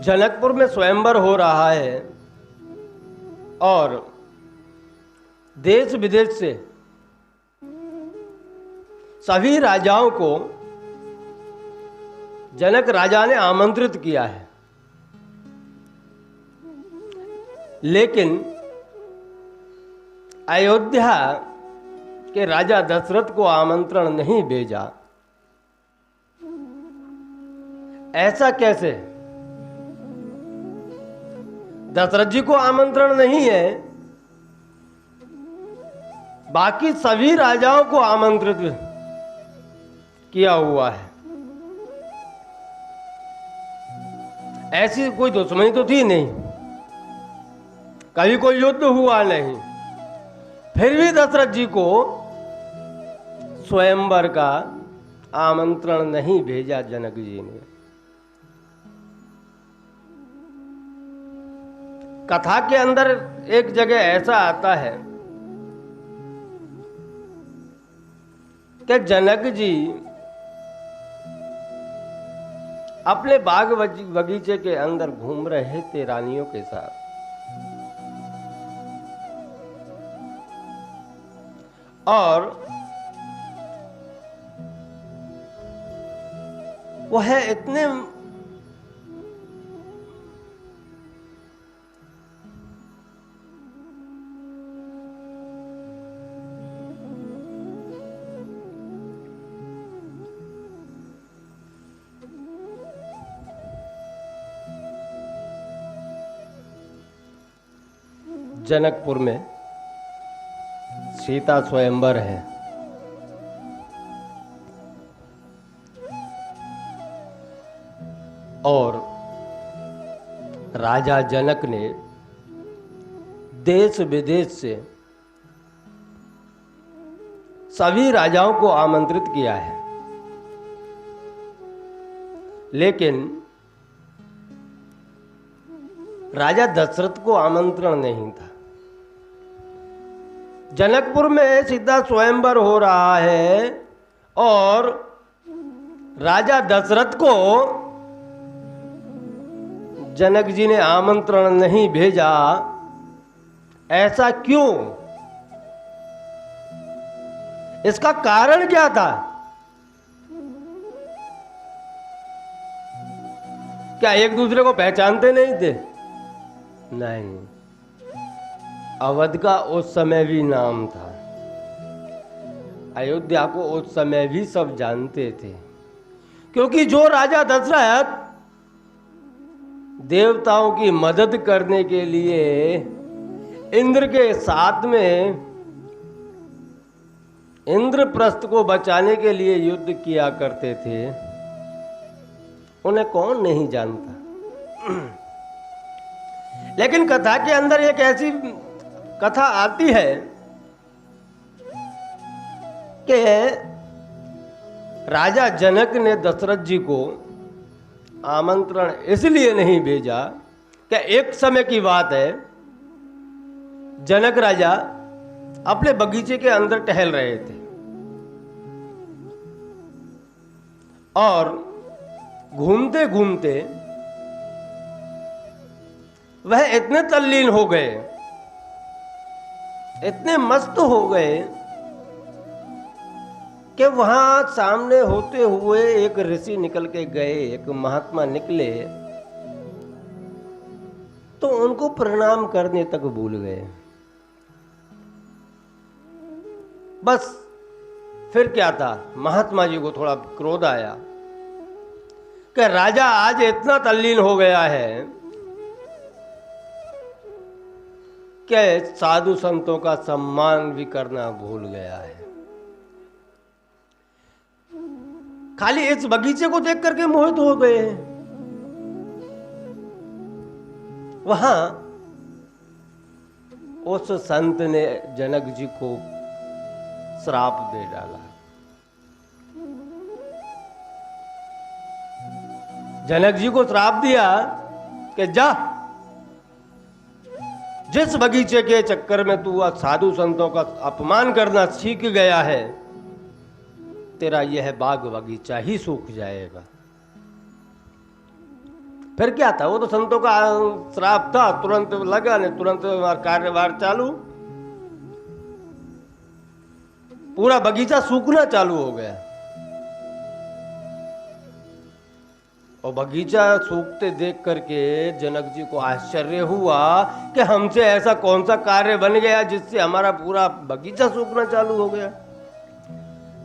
जनकपुर में स्वयंवर हो रहा है और देश विदेश से सभी राजाओं को जनक राजा ने आमंत्रित किया है, लेकिन अयोध्या के राजा दशरथ को आमंत्रण नहीं भेजा। ऐसा कैसे? दशरथ जी को आमंत्रण नहीं है, बाकी सभी राजाओं को आमंत्रित किया हुआ है। ऐसी कोई दुश्मनी तो थी नहीं, कभी कोई युद्ध हुआ नहीं, फिर भी दशरथ जी को स्वयंवर का आमंत्रण नहीं भेजा जनक जी ने। कथा के अंदर एक जगह ऐसा आता है कि जनक जी अपने बाग बगीचे के अंदर घूम रहे थे रानियों के साथ, और वह इतने जनकपुर में सीता स्वयंवर है और राजा जनक ने देश विदेश से सभी राजाओं को आमंत्रित किया है, लेकिन राजा दशरथ को आमंत्रण नहीं था। जनकपुर में सीता स्वयंवर हो रहा है और राजा दशरथ को जनक जी ने आमंत्रण नहीं भेजा। ऐसा क्यों? इसका कारण क्या था? क्या एक दूसरे को पहचानते नहीं थे? नहीं, अवध का उस समय भी नाम था, अयोध्या को उस समय भी सब जानते थे, क्योंकि जो राजा दशरथ देवताओं की मदद करने के लिए इंद्र के साथ में इंद्रप्रस्थ को बचाने के लिए युद्ध किया करते थे, उन्हें कौन नहीं जानता। लेकिन कथा के अंदर एक ऐसी कथा आती है कि राजा जनक ने दशरथ जी को आमंत्रण इसलिए नहीं भेजा कि एक समय की बात है, जनक राजा अपने बगीचे के अंदर टहल रहे थे और घूमते घूमते वह इतने तल्लीन हो गए, इतने मस्त हो गए कि वहां सामने होते हुए एक ऋषि निकल के गए, एक महात्मा निकले, तो उनको प्रणाम करने तक भूल गए। बस फिर क्या था, महात्मा जी को थोड़ा क्रोध आया कि राजा आज इतना तल्लीन हो गया है कि साधु संतों का सम्मान भी करना भूल गया है। खाली इस बगीचे को देख करके मोहित हो गए हैं। वहां उस संत ने जनक जी को श्राप दे डाला। जनक जी को श्राप दिया कि जा, जिस बगीचे के चक्कर में तू साधु संतों का अपमान करना सीख गया है, तेरा यह बाग बगीचा ही सूख जाएगा। फिर क्या था, वो तो संतों का श्राप था, तुरंत लगा ने तुरंत कार्यभार चालू, पूरा बगीचा सूखना चालू हो गया। और बगीचा सूखते देख करके जनक जी को आश्चर्य हुआ कि हमसे ऐसा कौन सा कार्य बन गया जिससे हमारा पूरा बगीचा सूखना चालू हो गया।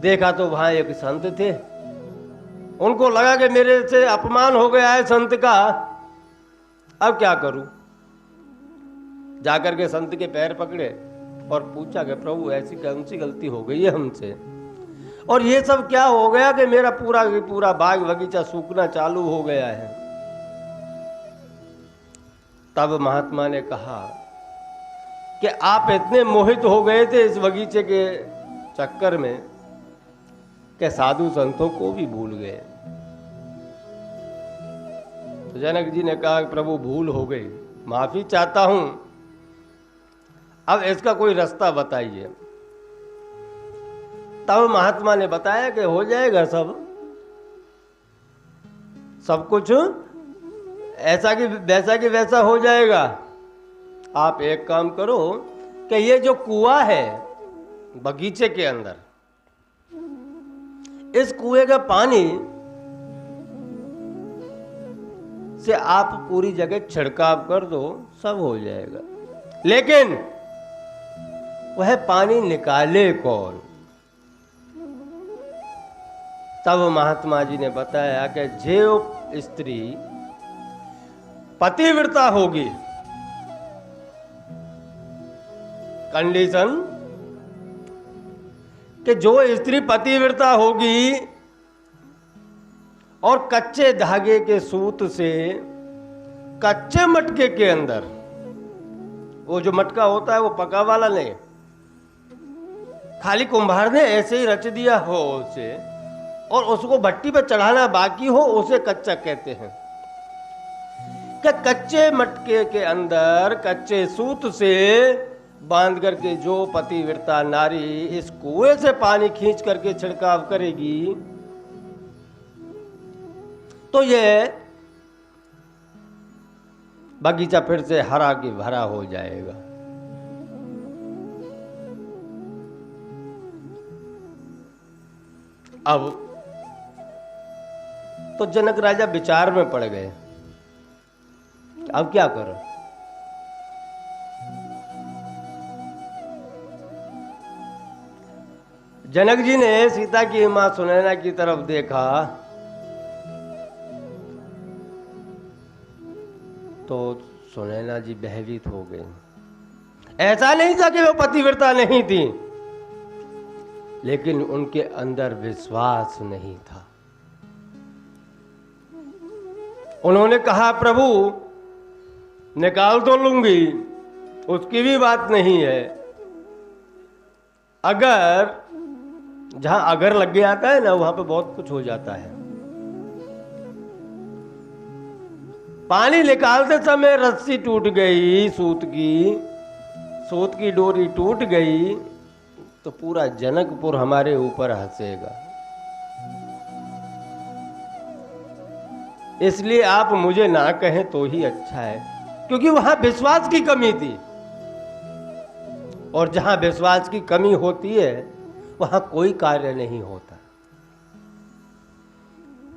देखा तो वहां एक संत थे, उनको लगा कि मेरे से अपमान हो गया है संत का, अब क्या करूं। जाकर के संत के पैर पकड़े और पूछा कि प्रभु ऐसी कौन सी गलती हो गई है हमसे, और ये सब क्या हो गया कि मेरा पूरा बाग बगीचा सूखना चालू हो गया है। तब महात्मा ने कहा कि आप इतने मोहित हो गए थे इस बगीचे के चक्कर में कि साधु संतों को भी भूल गए। तो जनक जी ने कहा प्रभु भूल हो गई, माफी चाहता हूं, अब इसका कोई रास्ता बताइए। तब महात्मा ने बताया कि हो जाएगा सब कुछ ऐसा कि वैसा हो जाएगा। आप एक काम करो कि ये जो कुआं है बगीचे के अंदर, इस कुएं का पानी से आप पूरी जगह छिड़काव कर दो, सब हो जाएगा। लेकिन वह पानी निकाले कौन? तब महात्मा जी ने बताया कि जो स्त्री पतिव्रता होगी, कंडीशन कि जो स्त्री पतिव्रता होगी और कच्चे धागे के सूत से कच्चे मटके के अंदर, वो जो मटका होता है वो पका वाला नहीं, खाली कुम्हार ने ऐसे ही रच दिया हो उसे और उसको भट्टी पर चढ़ाना बाकी हो, उसे कच्चा कहते हैं। कि कच्चे मटके के अंदर कच्चे सूत से बांध करके जो पतिव्रता नारी इस कुएं से पानी खींच करके छिड़काव करेगी, तो ये बगीचा फिर से हरा की भरा हो जाएगा। अब तो जनक राजा विचार में पड़ गए, अब क्या करो। जनक जी ने सीता की मां सुनैना की तरफ देखा तो सुनैना जी भयभीत हो गई। ऐसा नहीं था कि वो पतिव्रता नहीं थी, लेकिन उनके अंदर विश्वास नहीं था। उन्होंने कहा प्रभु निकाल तो लूंगी, उसकी भी बात नहीं है, अगर जहां अगर लग गया आता है ना वहां पे बहुत कुछ हो जाता है। पानी निकालते समय रस्सी टूट गई, सूत की डोरी टूट गई तो पूरा जनकपुर हमारे ऊपर हंसेगा। इसलिए आप मुझे ना कहें तो ही अच्छा है, क्योंकि वहां विश्वास की कमी थी, और जहां विश्वास की कमी होती है वहां कोई कार्य नहीं होता।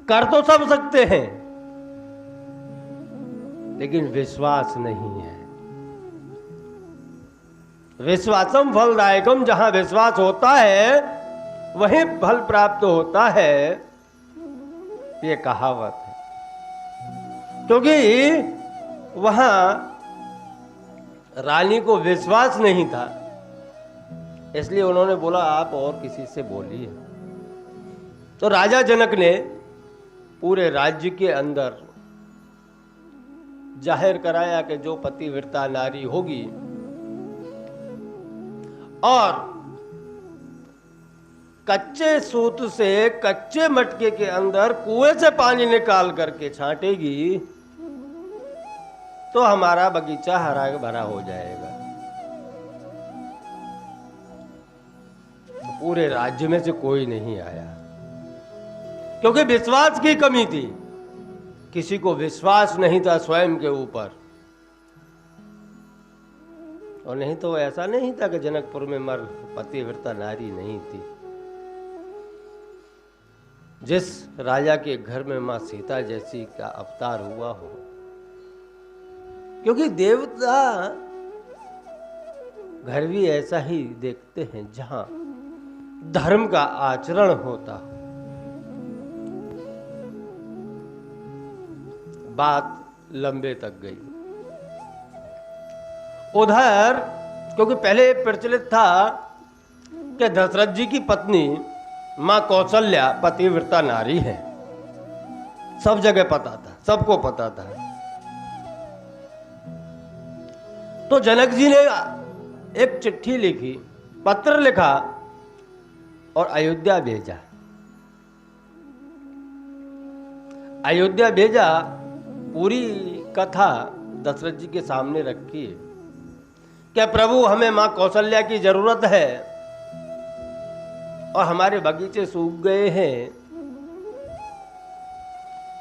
कर तो सब सकते हैं लेकिन विश्वास नहीं है। विश्वासम फलदायकम, जहां विश्वास होता है वहीं फल प्राप्त होता है, ये कहावत है। क्योंकि वहां रानी को विश्वास नहीं था, इसलिए उन्होंने बोला आप और किसी से बोलिए। तो राजा जनक ने पूरे राज्य के अंदर जाहिर कराया कि जो पतिव्रता नारी होगी और कच्चे सूत से कच्चे मटके के अंदर कुएं से पानी निकाल करके छांटेगी तो हमारा बगीचा हरा भरा हो जाएगा। पूरे राज्य में से कोई नहीं आया। क्योंकि विश्वास की कमी थी, किसी को विश्वास नहीं था स्वयं के ऊपर। और नहीं तो ऐसा नहीं था कि जनकपुर में मर पतिव्रता नारी नहीं थी। जिस राजा के घर में मां सीता जैसी का अवतार हुआ हो, क्योंकि देवता घर भी ऐसा ही देखते हैं जहां धर्म का आचरण होता हो। बात लंबे तक गई। उधर क्योंकि पहले प्रचलित था कि दशरथ जी की पत्नी मां कौशल्या पतिव्रता नारी है, सब जगह पता था, सबको पता था। तो जनक जी ने एक चिट्ठी लिखी, पत्र लिखा और अयोध्या भेजा। अयोध्या भेजा, पूरी कथा दशरथ जी के सामने रखी। क्या प्रभु, हमें मां कौशल्या की जरूरत है और हमारे बगीचे सूख गए हैं,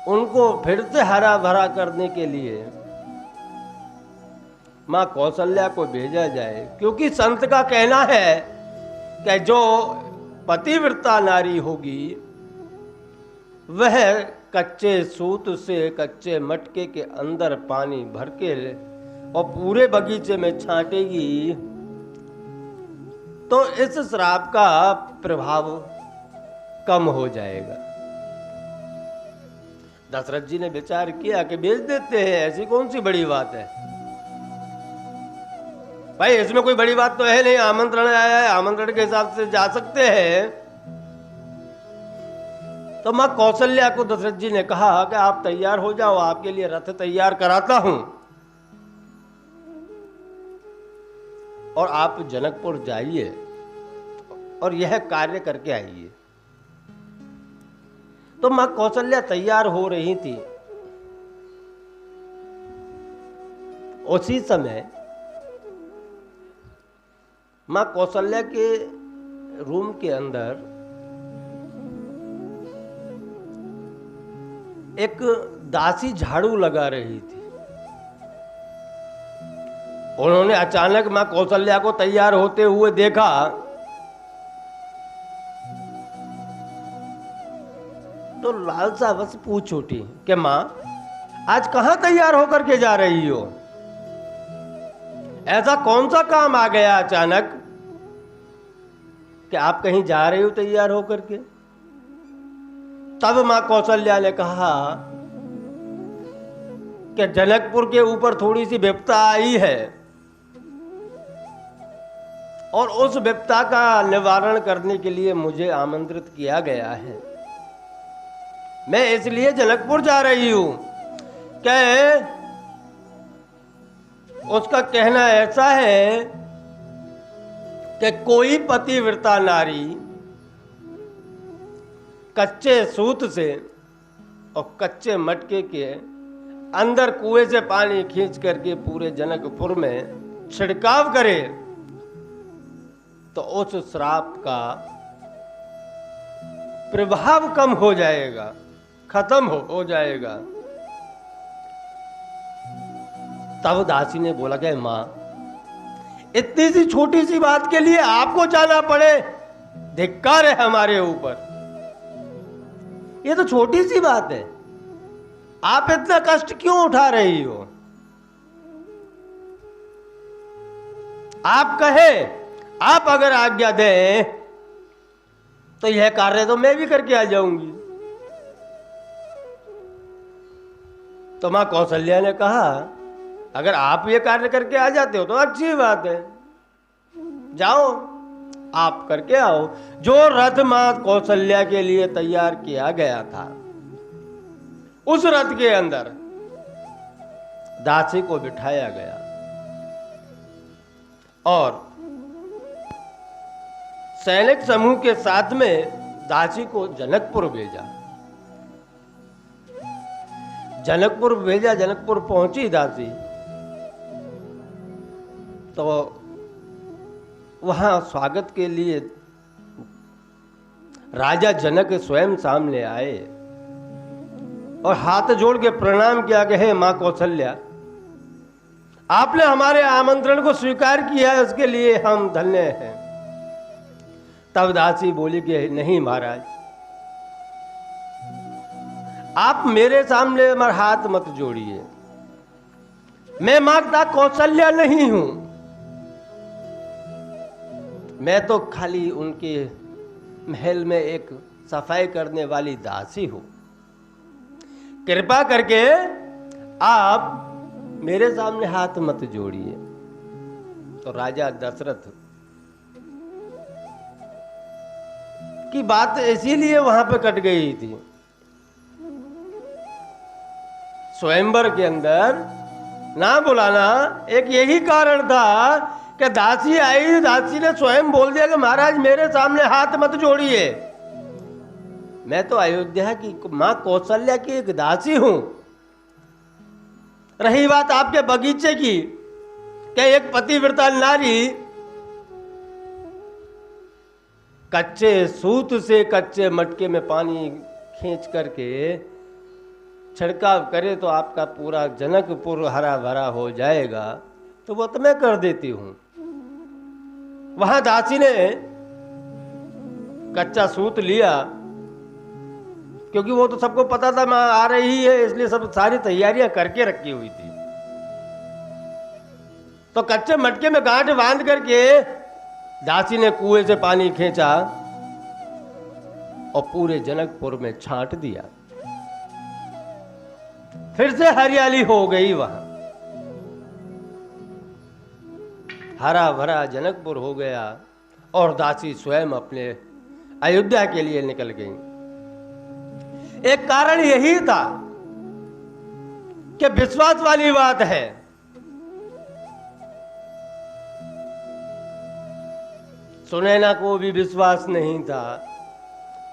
उनको फिर से हरा भरा करने के लिए मां कौशल्या को भेजा जाए। क्योंकि संत का कहना है कि जो पतिव्रता नारी होगी वह कच्चे सूत से कच्चे मटके के अंदर पानी भर के और पूरे बगीचे में छांटेगी तो इस श्राप का प्रभाव कम हो जाएगा। दशरथ जी ने विचार किया कि भेज देते हैं, ऐसी कौन सी बड़ी बात है भाई, इसमें कोई बड़ी बात तो है नहीं, आमंत्रण आया है, आमंत्रण के हिसाब से जा सकते हैं। तो मां कौशल्या को दशरथ जी ने कहा कि आप तैयार हो जाओ, आपके लिए रथ तैयार कराता हूं और आप जनकपुर जाइए और यह कार्य करके आइए। तो मां कौशल्या तैयार हो रही थी। उसी समय मां कौशल्या के रूम के अंदर एक दासी झाड़ू लगा रही थी। उन्होंने अचानक मां कौशल्या को तैयार होते हुए देखा तो लालसा बस पूछ उठी कि मां, आज कहां तैयार होकर के जा रही हो? ऐसा कौन सा काम आ गया अचानक कि आप कहीं जा रही हो तैयार होकर के? तब मां कौशल्या ने कहा कि जनकपुर के ऊपर थोड़ी सी विपदा आई है और उस विपदा का निवारण करने के लिए मुझे आमंत्रित किया गया है। मैं इसलिए जनकपुर जा रही हूं। क्या उसका कहना ऐसा है कि कोई पतिव्रता नारी कच्चे सूत से और कच्चे मटके के अंदर कुएं से पानी खींच करके पूरे जनकपुर में छिड़काव करे तो उस श्राप का प्रभाव कम हो जाएगा, खत्म हो जाएगा। तब दासी ने बोला कि मां, इतनी सी छोटी सी बात के लिए आपको जाना पड़े, धिक्कार है हमारे ऊपर। ये तो छोटी सी बात है, आप इतना कष्ट क्यों उठा रही हो? आप कहे, आप अगर आज्ञा दें तो यह कार्य तो मैं भी करके आ जाऊंगी। तो मां कौशल्या ने कहा, अगर आप ये कार्य करके आ जाते हो तो अच्छी बात है, जाओ आप करके आओ। जो रथ मां कौशल्या के लिए तैयार किया गया था उस रथ के अंदर दासी को बिठाया गया और सैनिक समूह के साथ में दासी को जनकपुर भेजा। जनकपुर भेजा, जनकपुर पहुंची दासी तो वहां स्वागत के लिए राजा जनक स्वयं सामने आए और हाथ जोड़ के प्रणाम किया कि हे मां कौशल्या, आपने हमारे आमंत्रण को स्वीकार किया है, उसके लिए हम धन्य हैं। तब दासी बोली कि नहीं महाराज, आप मेरे सामने हमारा हाथ मत जोड़िए, मैं माता कौशल्या नहीं हूं, मैं तो खाली उनके महल में एक सफाई करने वाली दासी हूं। कृपा करके आप मेरे सामने हाथ मत जोड़िए। तो राजा दशरथ की बात इसीलिए वहां पे कट गई थी। स्वयंवर के अंदर ना बुलाना एक यही कारण था कि दासी आई, दासी ने स्वयं बोल दिया कि महाराज मेरे सामने हाथ मत जोड़िए, मैं तो अयोध्या की मां कौशल्या की एक दासी हूं। रही बात आपके बगीचे की, क्या एक पतिव्रता नारी कच्चे सूत से कच्चे मटके में पानी खींच करके छिड़काव करे तो आपका पूरा जनकपुर हरा भरा हो जाएगा, तो वो तो मैं कर देती हूं। वहां दासी ने कच्चा सूत लिया, क्योंकि वो तो सबको पता था मां आ रही है, इसलिए सब सारी तैयारियां करके रखी हुई थी। तो कच्चे मटके में गांठ बांध करके दासी ने कुएं से पानी खींचा और पूरे जनकपुर में छांट दिया। फिर से हरियाली हो गई, वहां हरा भरा जनकपुर हो गया और दासी स्वयं अपने अयोध्या के लिए निकल गई। एक कारण यही था कि विश्वास वाली बात है, सुनैना को भी विश्वास नहीं था,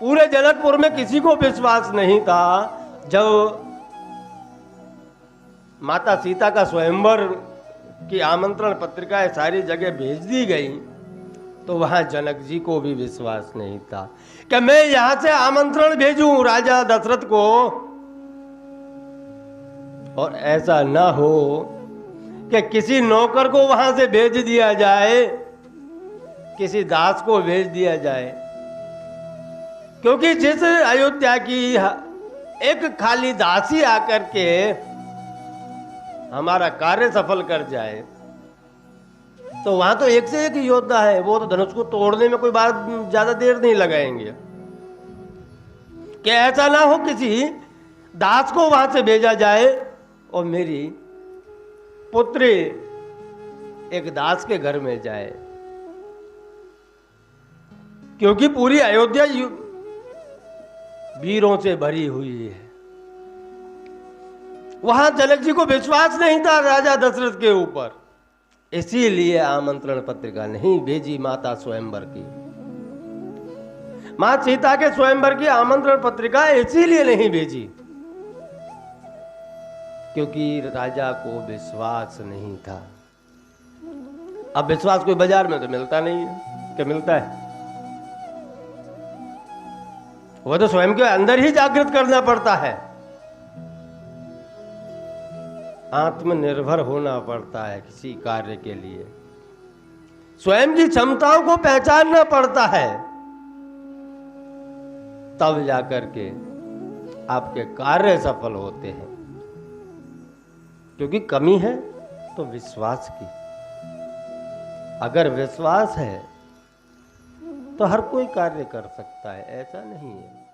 पूरे जनकपुर में किसी को विश्वास नहीं था। जब माता सीता का स्वयंवर की आमंत्रण पत्रिकाएं सारी जगह भेज दी गई, तो वहां जनक जी को भी विश्वास नहीं था कि मैं यहां से आमंत्रण भेजूं राजा दशरथ को, और ऐसा ना हो कि किसी नौकर को वहां से भेज दिया जाए, किसी दास को भेज दिया जाए। क्योंकि जिस अयोध्या की एक खाली दासी आकर के हमारा कार्य सफल कर जाए, तो वहां तो एक से एक योद्धा है, वो तो धनुष को तोड़ने में कोई बात ज्यादा देर नहीं लगाएंगे। कि ऐसा ना हो किसी दास को वहां से भेजा जाए और मेरी पुत्री एक दास के घर में जाए, क्योंकि पूरी अयोध्या वीरों से भरी हुई है। वहां जनक जी को विश्वास नहीं था राजा दशरथ के ऊपर, इसीलिए आमंत्रण पत्रिका नहीं भेजी माता स्वयंवर की। मां सीता के स्वयंवर की आमंत्रण पत्रिका इसीलिए नहीं भेजी क्योंकि राजा को विश्वास नहीं था। अब विश्वास कोई बाजार में तो मिलता नहीं है, क्या मिलता है? वो तो स्वयं के अंदर ही जागृत करना पड़ता है, आत्मनिर्भर होना पड़ता है किसी कार्य के लिए, स्वयं की क्षमताओं को पहचानना पड़ता है, तब जाकर के आपके कार्य सफल होते हैं। क्योंकि कमी है तो विश्वास की, अगर विश्वास है तो हर कोई कार्य कर सकता है, ऐसा नहीं है।